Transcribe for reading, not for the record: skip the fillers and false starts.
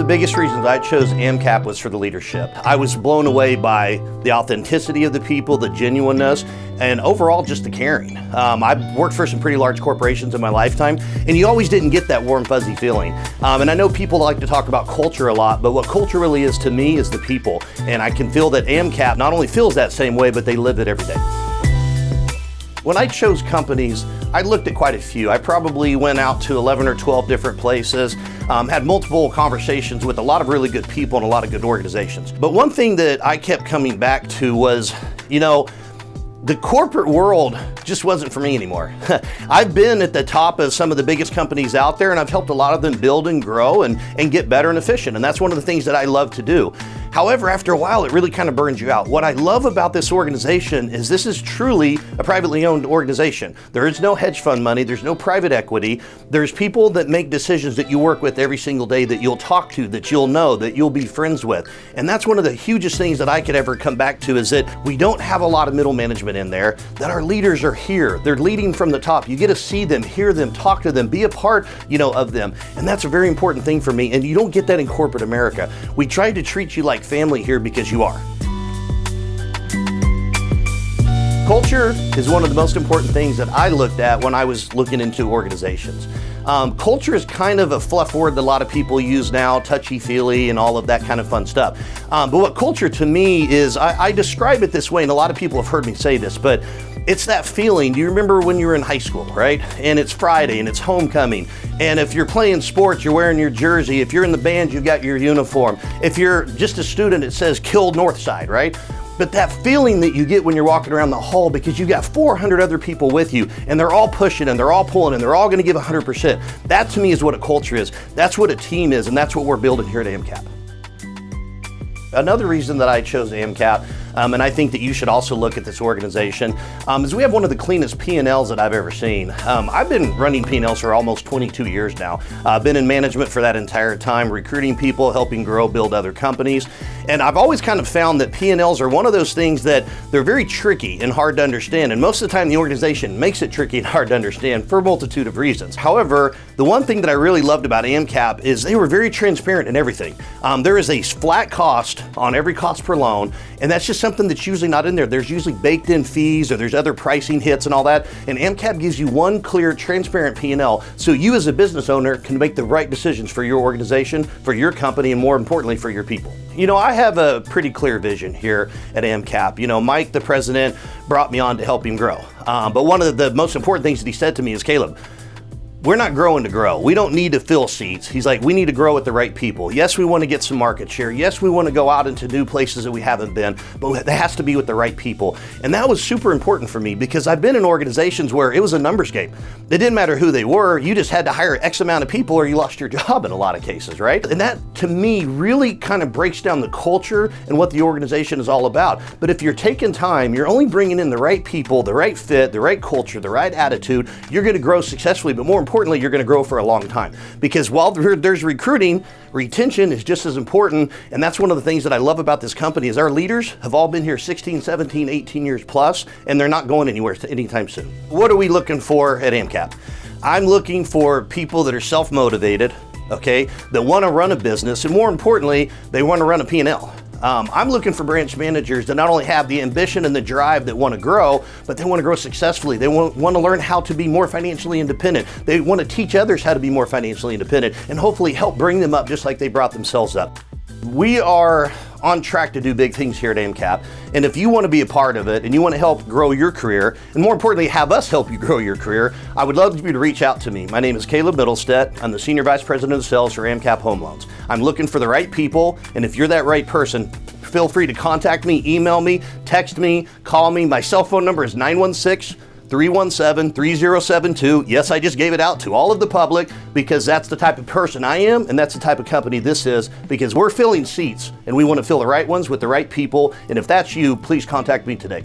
of the biggest reasons I chose AmCap was for the leadership. I was blown away by the authenticity of the people, the genuineness, and overall just the caring. I've worked for some pretty large corporations in my lifetime, and you always didn't get that warm, fuzzy feeling. And I know people like to talk about culture a lot, but what culture really is to me is the people. And I can feel that AmCap not only feels that same way, but they live it every day. When I chose companies, I looked at quite a few. I probably went out to 11 or 12 different places, had multiple conversations with a lot of really good people and a lot of good organizations. But one thing that I kept coming back to was, the corporate world just wasn't for me anymore. I've been at the top of some of the biggest companies out there, and I've helped a lot of them build and grow and get better and efficient, and that's one of the things that I love to do. However, after a while, it really kind of burns you out. What I love about this organization is this is truly a privately owned organization. There is no hedge fund money, there's no private equity. There's people that make decisions that you work with every single day, that you'll talk to, that you'll know, that you'll be friends with. And that's one of the hugest things that I could ever come back to, is that we don't have a lot of middle management in there, that our leaders are here. They're leading from the top. You get to see them, hear them, talk to them, be a part, of them. And that's a very important thing for me. And you don't get that in corporate America. We try to treat you like family here because you are. Culture is one of the most important things that I looked at when I was looking into organizations. Culture is kind of a fluff word that a lot of people use now, touchy-feely and all of that kind of fun stuff. But what culture to me is, I describe it this way, and a lot of people have heard me say this, but it's that feeling. Do you remember when you were in high school, right? And it's Friday and it's homecoming. And if you're playing sports, you're wearing your jersey. If you're in the band, you've got your uniform. If you're just a student, it says Kill Northside, right? But that feeling that you get when you're walking around the hall because you got 400 other people with you, and they're all pushing and they're all pulling and they're all going to give 100%. That to me is what a culture is. That's what a team is, and that's what we're building here at AmCap. Another reason that I chose AmCap, and I think that you should also look at this organization, is we have one of the cleanest P&Ls that I've ever seen. I've been running P&Ls for almost 22 years now. I've been in management for that entire time, recruiting people, helping grow, build other companies. And I've always kind of found that P&Ls are one of those things that they're very tricky and hard to understand. And most of the time the organization makes it tricky and hard to understand for a multitude of reasons. However, the one thing that I really loved about AmCap is they were very transparent in everything. There is a flat cost on every cost per loan, and that's just something that's usually not in there. There's usually baked in fees, or there's other pricing hits and all that. And AmCap gives you one clear, transparent P&L, so you as a business owner can make the right decisions for your organization, for your company, and more importantly, for your people. I have a pretty clear vision here at AmCap. Mike, the president, brought me on to help him grow. But one of the most important things that he said to me is, Caleb, we're not growing to grow. We don't need to fill seats. He's like, we need to grow with the right people. Yes, we want to get some market share. Yes, we want to go out into new places that we haven't been, but it has to be with the right people. And that was super important for me because I've been in organizations where it was a numbers game. It didn't matter who they were. You just had to hire X amount of people or you lost your job in a lot of cases, right? And that, to me, really kind of breaks down the culture and what the organization is all about. But if you're taking time, you're only bringing in the right people, the right fit, the right culture, the right attitude, you're going to grow successfully, but more importantly, you're going to grow for a long time. Because while there's recruiting, retention is just as important. And that's one of the things that I love about this company is our leaders have all been here 16, 17, 18 years plus, and they're not going anywhere anytime soon. What are we looking for at AmCap? I'm looking for people that are self-motivated, okay, that want to run a business, and more importantly, they want to run a P&L. I'm looking for branch managers that not only have the ambition and the drive that want to grow, but they want to grow successfully. They want to learn how to be more financially independent. They want to teach others how to be more financially independent and hopefully help bring them up just like they brought themselves up. We are on track to do big things here at AmCap. And if you want to be a part of it and you want to help grow your career, and more importantly, have us help you grow your career, I would love for you to reach out to me. My name is Caleb Mittlestet. I'm the Senior Vice President of Sales for AmCap Home Loans. I'm looking for the right people, and if you're that right person, feel free to contact me, email me, text me, call me. My cell phone number is 916-317-3072. Yes, I just gave it out to all of the public because that's the type of person I am, and that's the type of company this is, because we're filling seats and we want to fill the right ones with the right people. And if that's you, please contact me today.